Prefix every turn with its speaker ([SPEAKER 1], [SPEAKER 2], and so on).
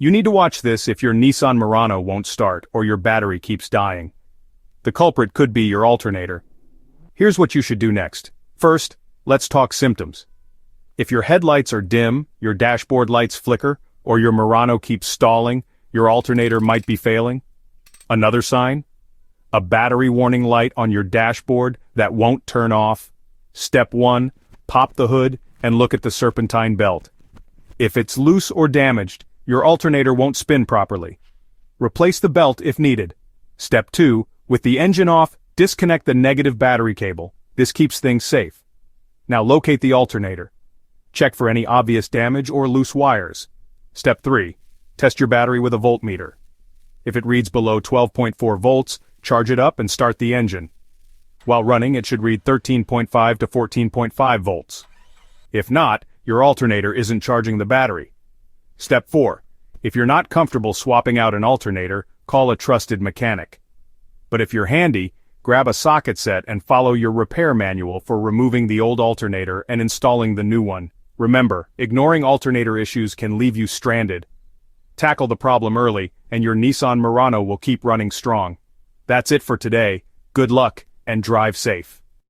[SPEAKER 1] You need to watch this if your Nissan Murano won't start or your battery keeps dying. The culprit could be your alternator. Here's what you should do next. First, let's talk symptoms. If your headlights are dim, your dashboard lights flicker, or your Murano keeps stalling, your alternator might be failing. Another sign? A battery warning light on your dashboard that won't turn off. Step 1, pop the hood and look at the serpentine belt. If it's loose or damaged, your alternator won't spin properly. Replace the belt if needed. Step 2, with the engine off, disconnect the negative battery cable. This keeps things safe. Now locate the alternator. Check for any obvious damage or loose wires. Step 3, test your battery with a voltmeter. If it reads below 12.4 volts, charge it up and start the engine. While running, it should read 13.5 to 14.5 volts. If not, your alternator isn't charging the battery. Step 4, if you're not comfortable swapping out an alternator, call a trusted mechanic. But if you're handy, grab a socket set and follow your repair manual for removing the old alternator and installing the new one. Remember, ignoring alternator issues can leave you stranded. Tackle the problem early, and your Nissan Murano will keep running strong. That's it for today. Good luck, and drive safe.